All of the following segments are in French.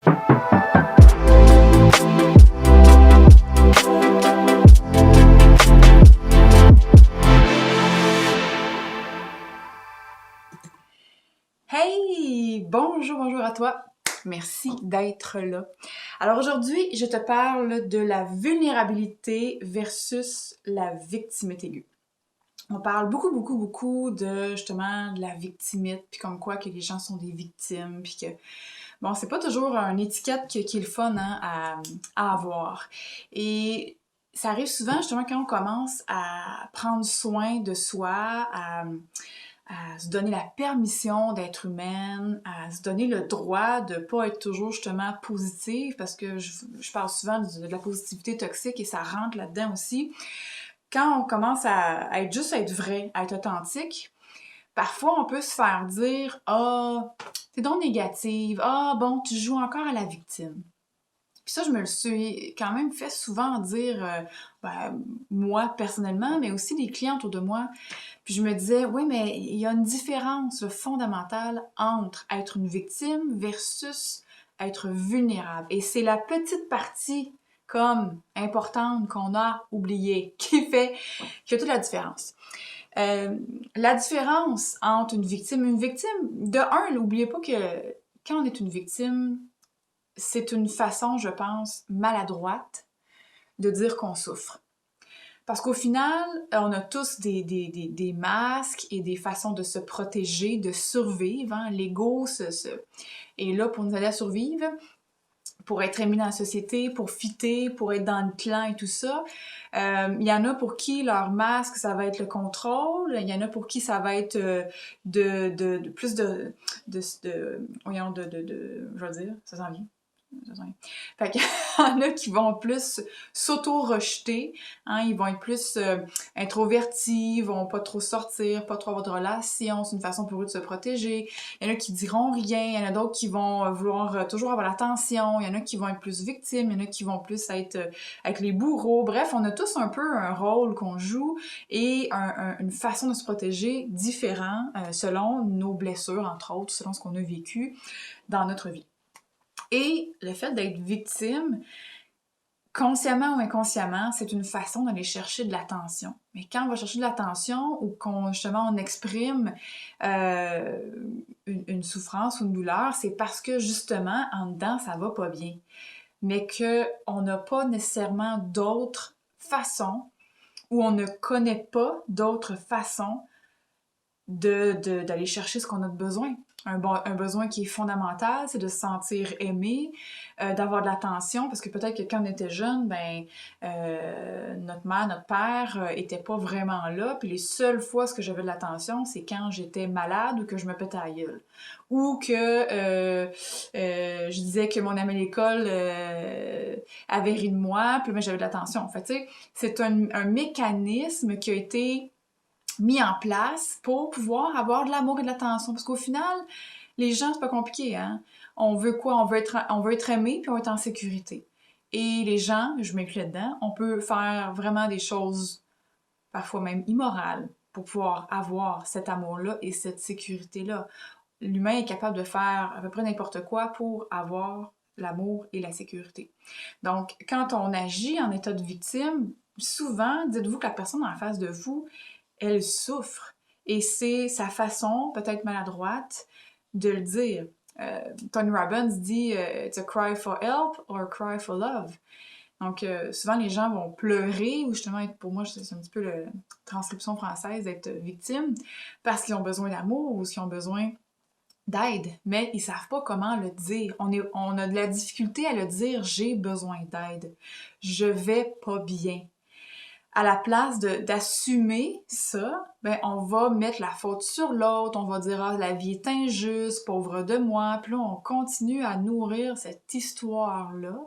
Hey! Bonjour à toi! Merci d'être là. Alors aujourd'hui, je te parle de la vulnérabilité versus la victimite aiguë. On parle beaucoup de, justement, de la victimite, puis comme quoi que les gens sont des victimes, puis que, bon, c'est pas toujours une étiquette qui est le fun hein, à avoir. Et ça arrive souvent, justement, quand on commence à prendre soin de soi, à se donner la permission d'être humaine, à se donner le droit de pas être toujours justement positive, parce que je parle souvent de la positivité toxique et ça rentre là-dedans aussi. Quand on commence à être vrai, à être authentique, parfois on peut se faire dire « Ah, t'es donc négative. Ah, bon, tu joues encore à la victime. » Puis ça, je me le suis quand même fait souvent dire, moi personnellement, mais aussi les clients autour de moi. Puis je me disais, oui, mais il y a une différence fondamentale entre être une victime versus être vulnérable. Et c'est la petite partie comme importante qu'on a oubliée qui fait toute la différence. La différence entre une victime, de un, n'oubliez pas que quand on est une victime, c'est une façon, je pense, maladroite de dire qu'on souffre. Parce qu'au final, on a tous des masques et des façons de se protéger, de survivre. Hein? L'ego est là pour nous aider à survivre, pour être aimé dans la société, pour fitter, pour être dans le clan et tout ça. Il y en a pour qui leur masque, ça va être le contrôle. Il y en a pour qui ça va être plus je veux dire, ça s'en vient. Fait qu'il y en a qui vont plus s'auto-rejeter, hein, ils vont être plus introvertis, ils vont pas trop sortir, pas trop avoir de relations, c'est une façon pour eux de se protéger. Il y en a qui diront rien, il y en a d'autres qui vont vouloir toujours avoir l'attention, il y en a qui vont être plus victimes, il y en a qui vont plus être avec les bourreaux. Bref, on a tous un peu un rôle qu'on joue et une façon de se protéger différent selon nos blessures, entre autres, selon ce qu'on a vécu dans notre vie. Et le fait d'être victime, consciemment ou inconsciemment, c'est une façon d'aller chercher de l'attention. Mais quand on va chercher de l'attention ou qu'on justement on exprime une souffrance ou une douleur, c'est parce que justement en dedans ça va pas bien, mais qu'on n'a pas nécessairement d'autres façons ou on ne connaît pas d'autres façons d'aller chercher ce qu'on a de besoin. Un besoin qui est fondamental, c'est de se sentir aimé, d'avoir de l'attention, parce que peut-être que quand on était jeune, notre mère, notre père étaient pas vraiment là, puis les seules fois que j'avais de l'attention, c'est quand j'étais malade ou que je me pétais la gueule. Ou que je disais que mon ami à l'école avait ri de moi, puis j'avais de l'attention. En fait, tu sais, c'est un mécanisme qui a été mis en place pour pouvoir avoir de l'amour et de l'attention. Parce qu'au final, les gens, c'est pas compliqué, hein? On veut quoi? On veut être aimé, puis on veut être en sécurité. Et les gens, je m'inclus là-dedans, on peut faire vraiment des choses, parfois même immorales, pour pouvoir avoir cet amour-là et cette sécurité-là. L'humain est capable de faire à peu près n'importe quoi pour avoir l'amour et la sécurité. Donc, quand on agit en état de victime, souvent, dites-vous que la personne en face de vous, elle souffre. Et c'est sa façon, peut-être maladroite, de le dire. Tony Robbins dit It's a cry for help or a cry for love. Donc, souvent, les gens vont pleurer, ou justement, pour moi, c'est un petit peu la transcription française d'être victime, parce qu'ils ont besoin d'amour ou qu'ils ont besoin d'aide, mais ils savent pas comment le dire. On a de la difficulté à le dire « j'ai besoin d'aide »,« je vais pas bien ». À la place d'assumer ça, ben on va mettre la faute sur l'autre, on va dire « Ah, la vie est injuste, pauvre de moi », puis là, on continue à nourrir cette histoire-là,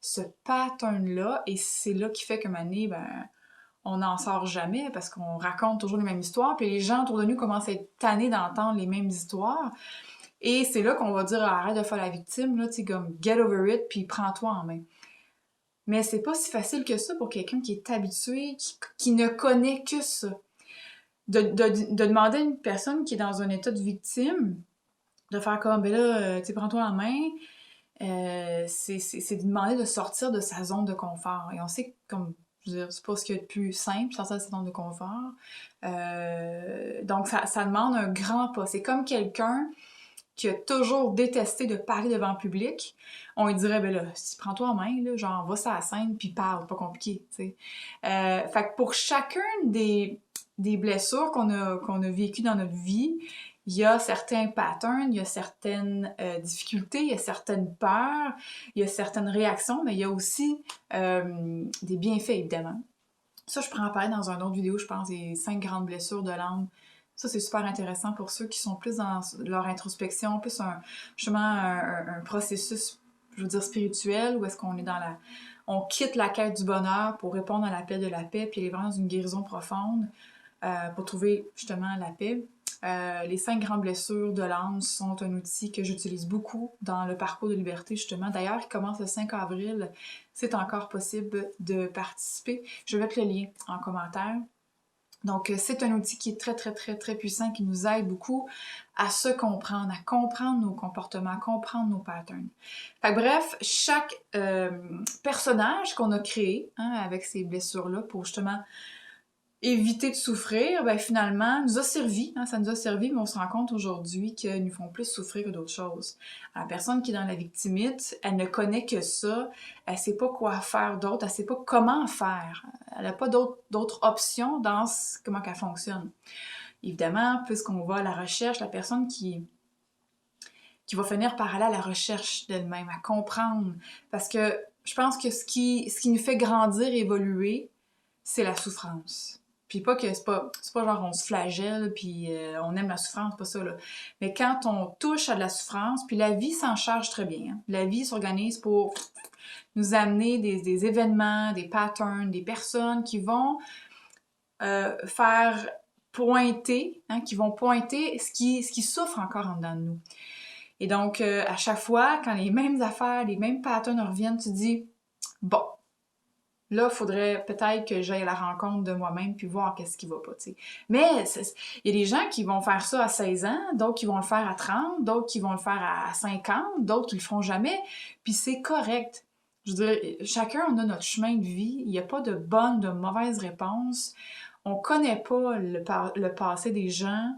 ce pattern-là, et c'est là qui fait qu'à un moment donné, on n'en sort jamais parce qu'on raconte toujours les mêmes histoires, puis les gens autour de nous commencent à être tannés d'entendre les mêmes histoires, et c'est là qu'on va dire « Arrête de faire la victime, là, tu sais, comme « get over it », puis prends-toi en main ». Mais c'est pas si facile que ça pour quelqu'un qui est habitué, qui ne connaît que ça. De demander à une personne qui est dans un état de victime, de faire comme, ben là, tu sais, prends-toi en main, c'est de demander de sortir de sa zone de confort. Et on sait que, comme, je veux dire, c'est pas ce qu'il y a de plus simple, sortir de sa zone de confort. Donc, ça demande un grand pas. C'est comme quelqu'un qui a toujours détesté de parler devant le public. On lui dirait, ben là, prends-toi en main, là, genre, va sur la scène, puis parle, pas compliqué, tu sais. Fait que pour chacune des blessures qu'on a vécues dans notre vie, il y a certains patterns, il y a certaines difficultés, il y a certaines peurs, il y a certaines réactions, mais il y a aussi des bienfaits, évidemment. Ça, je pourrais en parler dans une autre vidéo, je pense, des 5 grandes blessures de l'âme. Ça, c'est super intéressant pour ceux qui sont plus dans leur introspection, plus justement un processus, je veux dire, spirituel, où est-ce qu'on est dans la... On quitte la quête du bonheur pour répondre à l'appel de la paix, puis aller vraiment dans une guérison profonde pour trouver justement la paix. Les 5 grandes blessures de l'âme sont un outil que j'utilise beaucoup dans le parcours de liberté, justement. D'ailleurs, il commence le 5 avril. C'est encore possible de participer. Je vais mettre le lien en commentaire. Donc, c'est un outil qui est très, très, très, très puissant, qui nous aide beaucoup à se comprendre, à comprendre nos comportements, à comprendre nos patterns. Fait que, bref, chaque personnage qu'on a créé avec ces blessures-là pour justement éviter de souffrir, ben finalement, nous a servi, ça nous a servi, mais on se rend compte aujourd'hui qu'ils nous font plus souffrir que d'autres choses. La personne qui est dans la victimite, elle ne connaît que ça, elle sait pas quoi faire d'autre, elle sait pas comment faire, elle n'a pas d'autres options dans comment qu'elle fonctionne. Évidemment, puisqu'on va à la recherche, la personne qui va finir par aller à la recherche d'elle-même, à comprendre, parce que je pense que ce qui nous fait grandir, évoluer, c'est la souffrance. Puis pas que c'est pas genre on se flagelle puis on aime la souffrance, pas ça là. Mais quand on touche à de la souffrance, puis la vie s'en charge très bien. La vie s'organise pour nous amener des événements, des patterns, des personnes qui vont faire pointer, qui vont pointer ce qui souffre encore en dedans de nous. Et donc, à chaque fois, quand les mêmes affaires, les mêmes patterns reviennent, tu dis, bon, là, il faudrait peut-être que j'aille à la rencontre de moi-même puis voir qu'est-ce qui va pas, tu sais. Mais il y a des gens qui vont faire ça à 16 ans, d'autres qui vont le faire à 30, d'autres qui vont le faire à 50, d'autres qui le feront jamais, puis c'est correct. Je veux dire, chacun, on a notre chemin de vie, il n'y a pas de bonne, de mauvaise réponse. On connaît pas le passé des gens.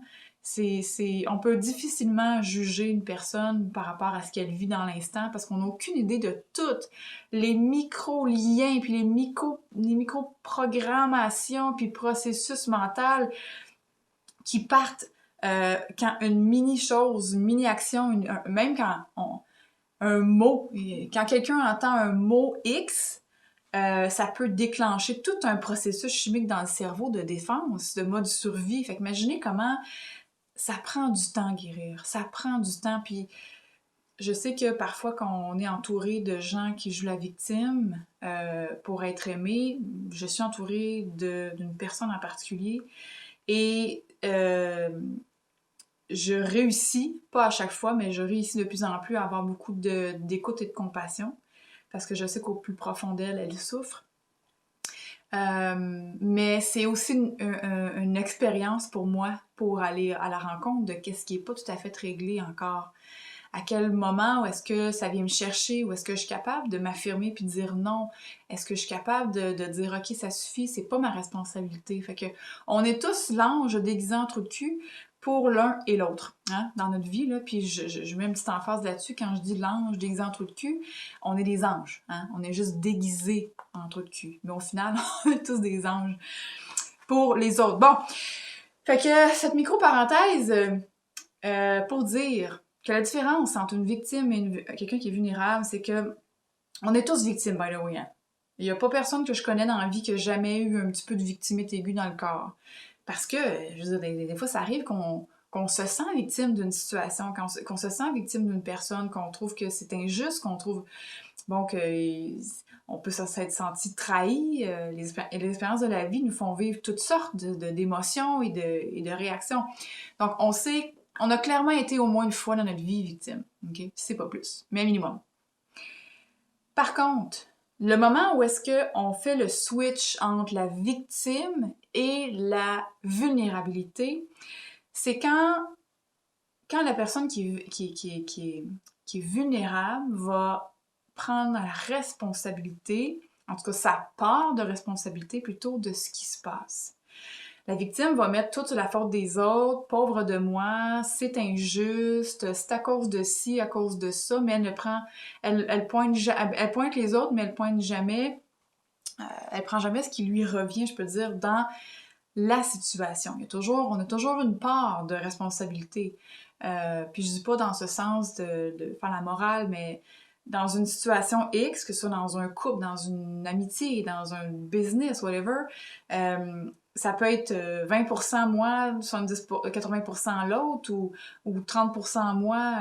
On peut difficilement juger une personne par rapport à ce qu'elle vit dans l'instant parce qu'on n'a aucune idée de toutes les micro-liens, puis les micro-programmations, puis processus mental qui partent quand une mini-chose, une mini-action, même quand un mot, quand quelqu'un entend un mot X, ça peut déclencher tout un processus chimique dans le cerveau de défense, de mode survie. Fait qu'imaginez comment ça prend du temps à guérir, ça prend du temps, puis je sais que parfois quand on est entouré de gens qui jouent la victime pour être aimé, je suis entourée d'une personne en particulier et je réussis, pas à chaque fois, mais je réussis de plus en plus à avoir beaucoup d'écoute et de compassion parce que je sais qu'au plus profond d'elle, elle souffre. Mais c'est aussi une expérience pour moi pour aller à la rencontre de qu'est-ce qui est pas tout à fait réglé encore. À quel moment où est-ce que ça vient me chercher, où est-ce que je suis capable de m'affirmer puis de dire non? Est-ce que je suis capable de dire ok, ça suffit, c'est pas ma responsabilité. Fait que on est tous l'ange déguisé en trou de cul pour l'un et l'autre, dans notre vie, là. Puis je mets une petite emphase là-dessus quand je dis l'ange déguisé en trou de cul, on est des anges, on est juste déguisés en trou de cul. Mais au final, on est tous des anges pour les autres. Bon, fait que cette micro-parenthèse pour dire que la différence entre une victime et quelqu'un qui est vulnérable, c'est que on est tous victimes, by the way. Il n'y a pas personne que je connais dans la vie qui a jamais eu un petit peu de victimité aiguë dans le corps. Parce que, je veux dire, des fois, ça arrive qu'on se sent victime d'une situation, qu'on se sent victime d'une personne, qu'on trouve que c'est injuste, qu'on trouve, bon, on peut s'être senti trahi. Les expériences de la vie nous font vivre toutes sortes d'émotions et de réactions. Donc, on a clairement été au moins une fois dans notre vie victime, ok? C'est pas plus, mais minimum. Par contre, le moment où est-ce qu'on fait le switch entre la victime et la vulnérabilité, c'est quand la personne qui est qui est vulnérable va prendre la responsabilité, en tout cas sa part de responsabilité plutôt de ce qui se passe. La victime va mettre toute la faute des autres, pauvre de moi, c'est injuste, c'est à cause de ci, à cause de ça, mais elle pointe les autres, mais elle pointe jamais, elle prend jamais ce qui lui revient, je peux dire, dans la situation. On a toujours une part de responsabilité. Puis je dis pas dans ce sens de faire la morale, mais dans une situation X, que ce soit dans un couple, dans une amitié, dans un business, whatever, ça peut être 20% moi, 80% l'autre, ou 30% moi,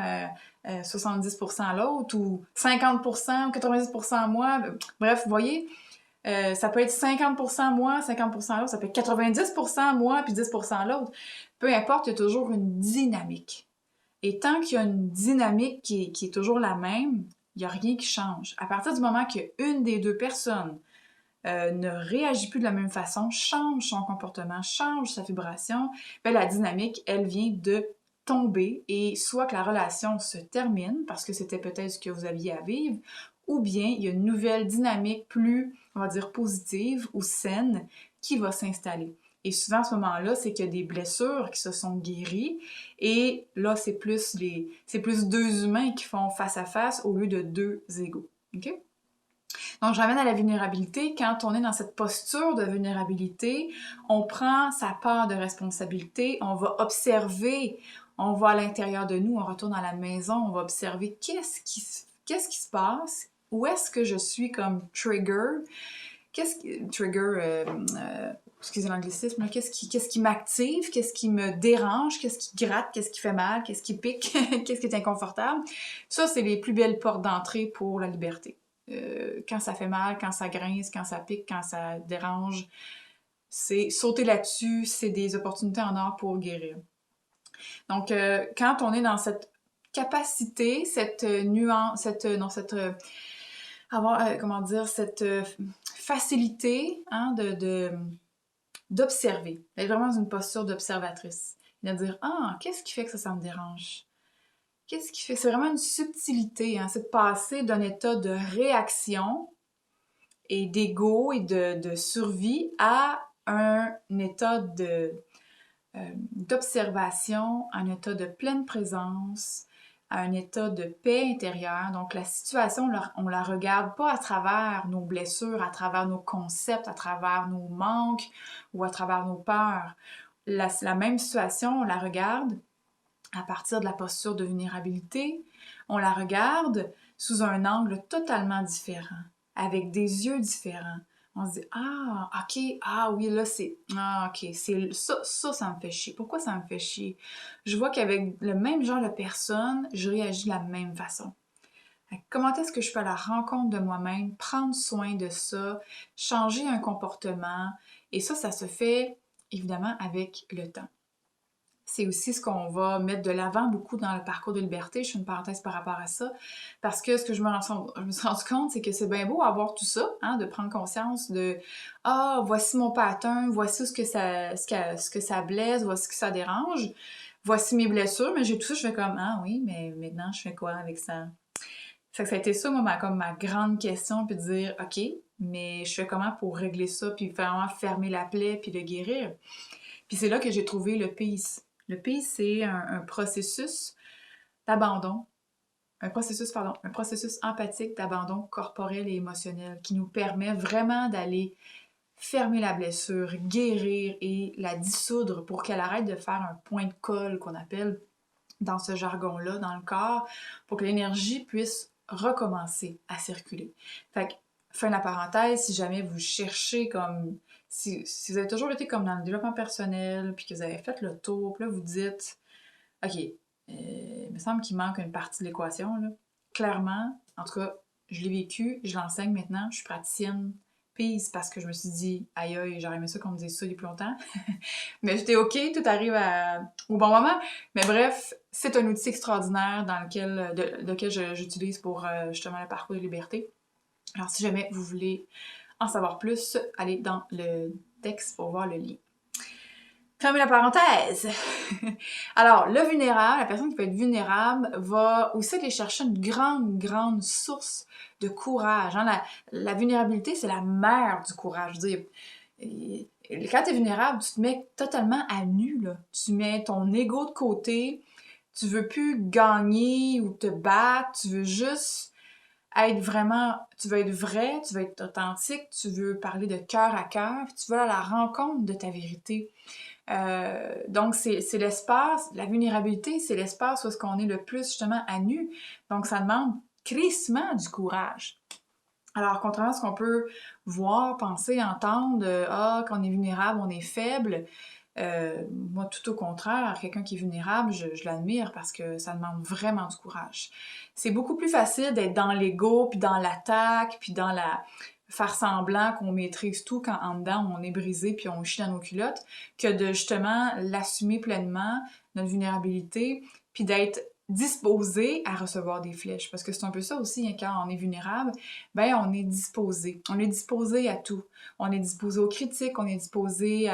70% l'autre, ou 50% ou 90% moi. Bref, vous voyez, ça peut être 50% moi, 50% l'autre, ça peut être 90% moi, puis 10% l'autre. Peu importe, il y a toujours une dynamique. Et tant qu'il y a une dynamique qui est toujours la même, il n'y a rien qui change. À partir du moment qu'une des deux personnes ne réagit plus de la même façon, change son comportement, change sa vibration, ben la dynamique, elle vient de tomber et soit que la relation se termine parce que c'était peut-être ce que vous aviez à vivre, ou bien il y a une nouvelle dynamique plus, on va dire, positive ou saine qui va s'installer. Et souvent, à ce moment-là, c'est qu'il y a des blessures qui se sont guéries. Et là, c'est plus deux humains qui font face à face au lieu de deux égaux. OK? Donc, je ramène à la vulnérabilité. Quand on est dans cette posture de vulnérabilité, on prend sa part de responsabilité, on va observer, on va à l'intérieur de nous, on retourne à la maison, on va observer qu'est-ce qui se passe, où est-ce que je suis comme trigger, excusez l'anglicisme, qu'est-ce qui m'active, qu'est-ce qui me dérange, qu'est-ce qui gratte, qu'est-ce qui fait mal, qu'est-ce qui pique, qu'est-ce qui est inconfortable. Ça, c'est les plus belles portes d'entrée pour la liberté. Quand ça fait mal, quand ça grince, quand ça pique, quand ça dérange, c'est sauter là-dessus, c'est des opportunités en or pour guérir. Donc, quand on est dans cette capacité, cette nuance, cette facilité d'observer, d'être vraiment dans une posture d'observatrice, et de dire qu'est-ce qui fait que ça me dérange? Qu'est-ce qui fait? C'est vraiment une subtilité, hein? C'est de passer d'un état de réaction et d'ego et de survie à un état d'observation, un état de pleine présence, à un état de paix intérieure. Donc la situation, on la regarde pas à travers nos blessures, à travers nos concepts, à travers nos manques ou à travers nos peurs. La même situation, on la regarde à partir de la posture de vulnérabilité, on la regarde sous un angle totalement différent, avec des yeux différents. On se dit ok, oui, là c'est ok, c'est ça me fait chier. Pourquoi ça me fait chier? Je vois qu'avec le même genre de personne, je réagis de la même façon. Comment est-ce que je fais la rencontre de moi-même, prendre soin de ça, changer un comportement? Et ça se fait évidemment avec le temps. C'est aussi ce qu'on va mettre de l'avant beaucoup dans le parcours de liberté. Je fais une parenthèse par rapport à ça. Parce que ce que je me suis rendu compte, c'est que c'est bien beau avoir tout ça, hein, de prendre conscience de voici mon pattern, voici ce que ça blesse, voici ce que ça dérange, voici mes blessures, mais j'ai tout ça, je fais comme oui, mais maintenant je fais quoi avec ça? Ça a été ça, moi, ma grande question, puis de dire OK, mais je fais comment pour régler ça, puis vraiment fermer la plaie, puis le guérir? Puis c'est là que j'ai trouvé le peace. Le peace, c'est un processus d'abandon, un processus empathique d'abandon corporel et émotionnel qui nous permet vraiment d'aller fermer la blessure, guérir et la dissoudre pour qu'elle arrête de faire un point de colle qu'on appelle dans ce jargon-là, dans le corps, pour que l'énergie puisse recommencer à circuler. Fait que, fin de la parenthèse, si jamais vous cherchez comme... Si vous avez toujours été comme dans le développement personnel, puis que vous avez fait le tour, puis là, vous dites, OK, il me semble qu'il manque une partie de l'équation, là. Clairement, en tout cas, je l'ai vécu, je l'enseigne maintenant, je suis praticienne peace parce que je me suis dit, aïe aïe, j'aurais aimé ça qu'on me dise ça il y a plus longtemps. Mais j'étais OK, tout arrive au bon moment. Mais bref, c'est un outil extraordinaire lequel j'utilise pour justement le parcours de liberté. Alors, si jamais vous voulez en savoir plus, allez dans le texte pour voir le lien. Fermez la parenthèse! Alors, le vulnérable, la personne qui peut être vulnérable, va aussi aller chercher une grande, grande source de courage. Hein? La vulnérabilité, c'est la mère du courage. Je veux dire, quand tu es vulnérable, tu te mets totalement à nu. Là. Tu mets ton ego de côté. Tu veux plus gagner ou te battre. Tu veux juste être vraiment... Tu veux être vrai, tu veux être authentique, tu veux parler de cœur à cœur, puis tu veux aller à la rencontre de ta vérité. Donc, c'est l'espace, la vulnérabilité, c'est l'espace où est-ce qu'on est le plus justement à nu. Donc, ça demande crissement du courage. Alors, contrairement à ce qu'on peut voir, penser, entendre, quand on est vulnérable, on est faible. Moi, tout au contraire, quelqu'un qui est vulnérable, je l'admire parce que ça demande vraiment du courage. C'est beaucoup plus facile d'être dans l'ego, puis dans l'attaque, puis dans la faire semblant qu'on maîtrise tout quand en dedans on est brisé puis on chie dans nos culottes, que de justement l'assumer pleinement, notre vulnérabilité, puis d'être disposé à recevoir des flèches. Parce que c'est un peu ça aussi, hein, quand on est vulnérable, ben on est disposé. On est disposé à tout. On est disposé aux critiques, on est disposé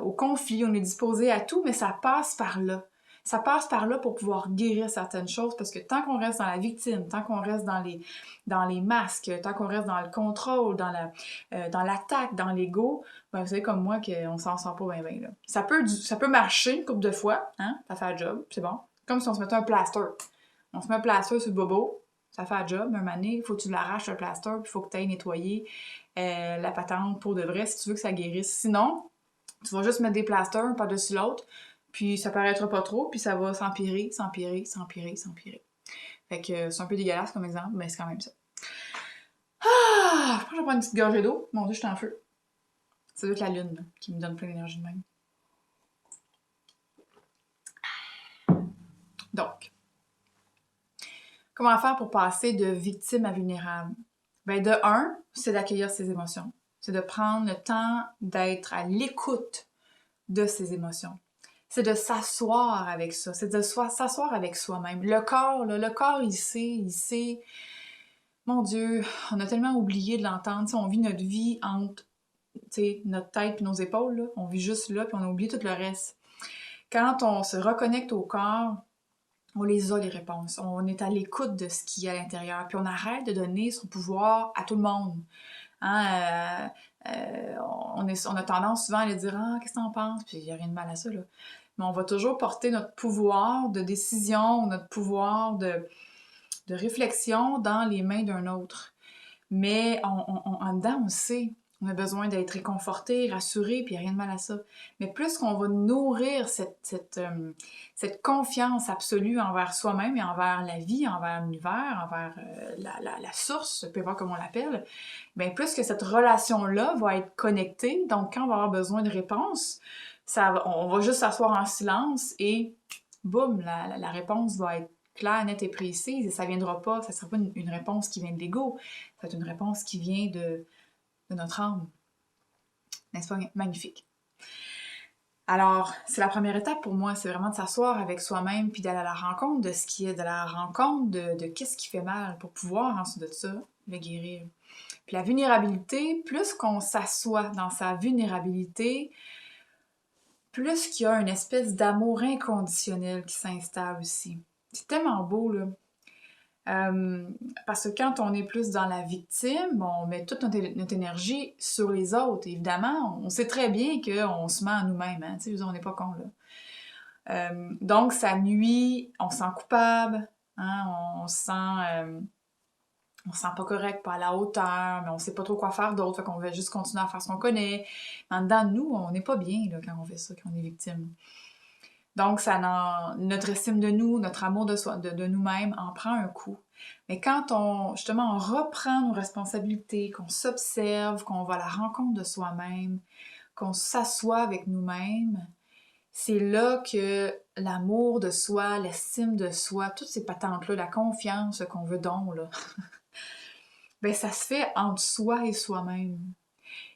au conflit, on est disposé à tout, mais ça passe par là. Ça passe par là pour pouvoir guérir certaines choses, parce que tant qu'on reste dans la victime, tant qu'on reste dans les masques, tant qu'on reste dans le contrôle, dans l'attaque, dans l'ego, ben vous savez comme moi qu'on s'en sort pas bien bien là. Ça peut marcher une couple de fois, hein, ça fait le job, c'est bon. Comme si on se mettait un plaster. On se met un plaster sur le bobo, ça fait le job, mais un moment donné, il faut que tu l'arraches le plaster, puis il faut que tu ailles nettoyer la patente pour de vrai si tu veux que ça guérisse. Sinon, tu vas juste mettre des plasters un par-dessus l'autre, puis ça paraîtra pas trop, puis ça va s'empirer, s'empirer, s'empirer, s'empirer. Fait que c'est un peu dégueulasse comme exemple, mais c'est quand même ça. Ah! Je pense que je vais prendre une petite gorgée d'eau. Mon Dieu, je suis en feu. Ça doit être la lune là, qui me donne plein d'énergie de même. Donc, comment faire pour passer de victime à vulnérable? Ben de un, c'est d'accueillir ses émotions. C'est de prendre le temps d'être à l'écoute de ses émotions. C'est de s'asseoir avec ça, c'est de s'asseoir avec soi-même. Le corps, il sait. Mon Dieu, on a tellement oublié de l'entendre. T'sais, on vit notre vie entre notre tête et nos épaules. Là. On vit juste là, puis on a oublié tout le reste. Quand on se reconnecte au corps, on les a, les réponses. On est à l'écoute de ce qu'il y a à l'intérieur. Puis on arrête de donner son pouvoir à tout le monde. Hein, on a tendance souvent à aller dire « Ah, qu'est-ce que t'en penses? » Puis il n'y a rien de mal à ça, là. Mais on va toujours porter notre pouvoir de décision, notre pouvoir de réflexion dans les mains d'un autre. Mais en dedans, on sait. On a besoin d'être réconforté, rassuré, puis il n'y a rien de mal à ça. Mais plus qu'on va nourrir cette confiance absolue envers soi-même et envers la vie, envers l'univers, envers la source, peu importe comment on l'appelle, bien plus que cette relation-là va être connectée, donc quand on va avoir besoin de réponse, on va juste s'asseoir en silence et boum, la réponse va être claire, nette et précise et ça viendra pas, ça sera pas une réponse qui vient de l'ego, c'est une réponse qui vient de notre âme. N'est-ce pas magnifique? Alors, c'est la première étape pour moi, c'est vraiment de s'asseoir avec soi-même puis d'aller à la rencontre de ce qui est, de la rencontre de qu'est-ce qui fait mal pour pouvoir ensuite de ça le guérir. Puis la vulnérabilité, plus qu'on s'assoit dans sa vulnérabilité, plus qu'il y a une espèce d'amour inconditionnel qui s'installe aussi. C'est tellement beau, là. Parce que quand on est plus dans la victime, on met toute notre énergie sur les autres. Évidemment, on sait très bien qu'on se ment à nous-mêmes. Hein? Tu sais, on n'est pas con là. Donc, ça nuit, on se sent coupable, hein? On se sent pas correct, pas à la hauteur, mais on sait pas trop quoi faire d'autre, fait qu'on veut juste continuer à faire ce qu'on connaît. En dedans de nous, on n'est pas bien là, quand on fait ça, quand on est victime. Donc, notre estime de nous, notre amour de nous-mêmes en prend un coup. Mais quand on reprend nos responsabilités, qu'on s'observe, qu'on va à la rencontre de soi-même, qu'on s'assoit avec nous-mêmes, c'est là que l'amour de soi, l'estime de soi, toutes ces patentes-là, la confiance qu'on veut donc, là, ben ça se fait entre soi et soi-même.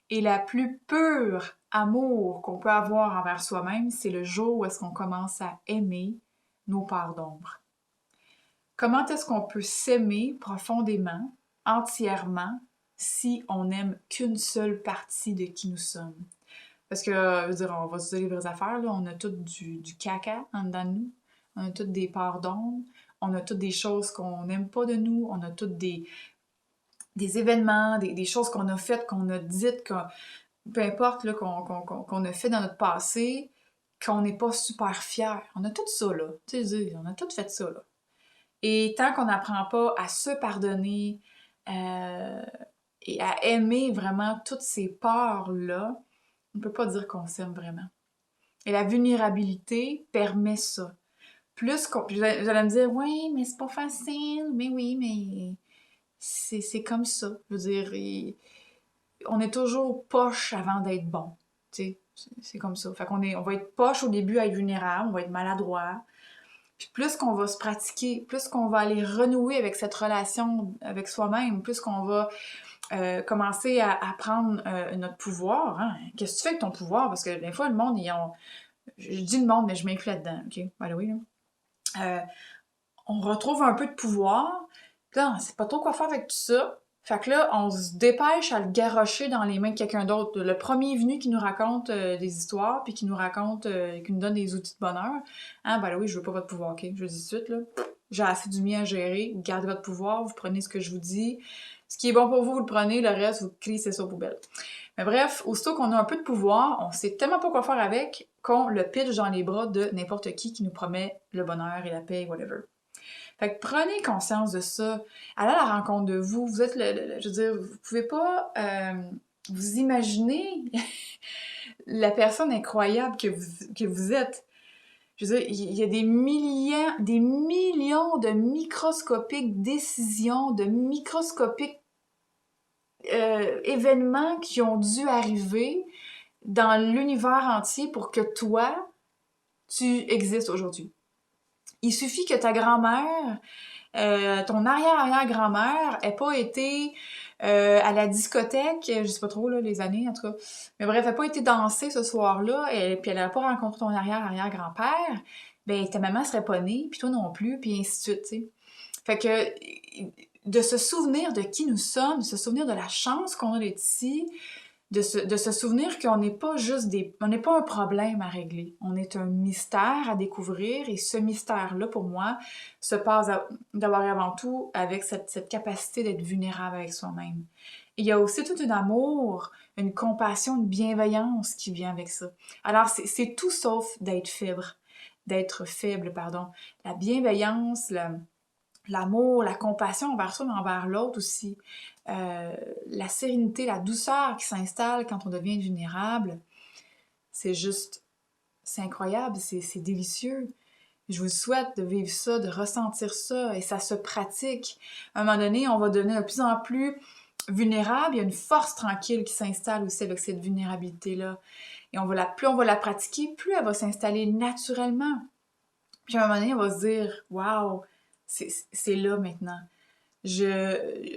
Et la plus pure amour qu'on peut avoir envers soi-même, c'est le jour où est-ce qu'on commence à aimer nos parts d'ombre. Comment est-ce qu'on peut s'aimer profondément, entièrement, si on n'aime qu'une seule partie de qui nous sommes? Parce que, je veux dire, on va se dire les vraies affaires, là, on a tout du caca en dedans de nous. On a toutes des parts d'ombre. On a toutes des choses qu'on n'aime pas de nous. On a toutes des événements, des choses qu'on a faites, qu'on a dites, peu importe, là, qu'on a fait dans notre passé, qu'on n'est pas super fier. On a tout ça, là. Tu sais, on a tout fait ça, là. Et tant qu'on n'apprend pas à se pardonner euh, et à aimer vraiment toutes ces parts-là, on ne peut pas dire qu'on s'aime vraiment. Et la vulnérabilité permet ça. Plus qu'on... Puis vous allez me dire, oui, mais c'est pas facile. Mais oui, mais c'est comme ça. Je veux dire, on est toujours poche avant d'être bon. Tu sais, c'est comme ça. Fait on va être poche au début à être vulnérable, on va être maladroit. Puis plus qu'on va se pratiquer, plus qu'on va aller renouer avec cette relation avec soi-même, plus qu'on va commencer à prendre notre pouvoir. Hein. Qu'est-ce que tu fais avec ton pouvoir? Parce que des fois, le monde, je dis le monde, mais je m'inclus là-dedans, OK? By the way, là. On retrouve un peu de pouvoir. Puis là, on sait pas trop quoi faire avec tout ça. Fait que là, on se dépêche à le garrocher dans les mains de quelqu'un d'autre. Le premier venu qui nous raconte des histoires, puis qui nous raconte, qui nous donne des outils de bonheur. Hein, ben là, oui, je veux pas votre pouvoir, OK? Je le dis tout de suite, là. J'ai assez du mien à gérer. Gardez votre pouvoir, vous prenez ce que je vous dis. Ce qui est bon pour vous, vous le prenez. Le reste, vous crissez ça aux poubelles. Mais bref, aussitôt qu'on a un peu de pouvoir, on sait tellement pas quoi faire avec qu'on le pitch dans les bras de n'importe qui nous promet le bonheur et la paix, whatever. Fait que prenez conscience de ça. Allez à la rencontre de vous. Vous êtes je veux dire, vous pouvez pas vous imaginer la personne incroyable que vous êtes. Je veux dire, il y a des millions de microscopiques décisions, de microscopiques événements qui ont dû arriver dans l'univers entier pour que toi, tu existes aujourd'hui. Il suffit que ta grand-mère, ton arrière-arrière-grand-mère ait pas été à la discothèque, je sais pas trop là, les années en tout cas, mais bref, elle a pas été danser ce soir-là, puis elle a pas rencontré ton arrière-arrière-grand-père, ben ta maman serait pas née, puis toi non plus, puis ainsi de suite, tu sais. Fait que de se souvenir de qui nous sommes, de se souvenir de la chance qu'on a d'être ici, de se souvenir qu'on n'est pas juste on n'est pas un problème à régler. On est un mystère à découvrir et ce mystère-là, pour moi, se passe d'abord et avant tout avec cette capacité d'être vulnérable avec soi-même. Et il y a aussi tout un amour, une compassion, une bienveillance qui vient avec ça. Alors, c'est tout sauf d'être faible, pardon. La bienveillance, l'amour, la compassion envers soi, mais envers l'autre aussi. La sérénité, la douceur qui s'installe quand on devient vulnérable, c'est juste, c'est incroyable, c'est délicieux. Je vous souhaite de vivre ça, de ressentir ça, et ça se pratique. À un moment donné, on va devenir de plus en plus vulnérable, il y a une force tranquille qui s'installe aussi avec cette vulnérabilité-là. Et plus on va la pratiquer, plus elle va s'installer naturellement. Puis à un moment donné, on va se dire, waouh, c'est là maintenant.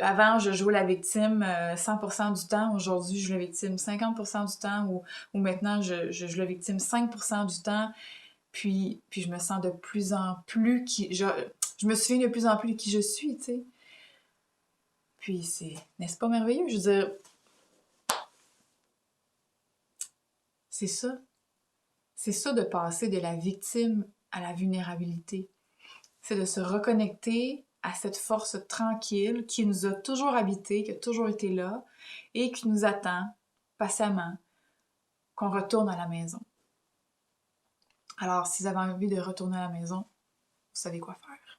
Avant, je jouais la victime 100% du temps. Aujourd'hui, je joue la victime 50% du temps ou maintenant, je joue la victime 5% du temps. Puis je me sens de plus en plus je me souviens de plus en plus de qui je suis, tu sais. Puis n'est-ce pas merveilleux? Je veux dire, c'est ça. C'est ça de passer de la victime à la vulnérabilité. C'est de se reconnecter à cette force tranquille qui nous a toujours habité, qui a toujours été là et qui nous attend patiemment qu'on retourne à la maison. Alors, si vous avez envie de retourner à la maison, vous savez quoi faire.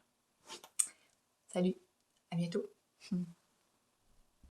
Salut, à bientôt.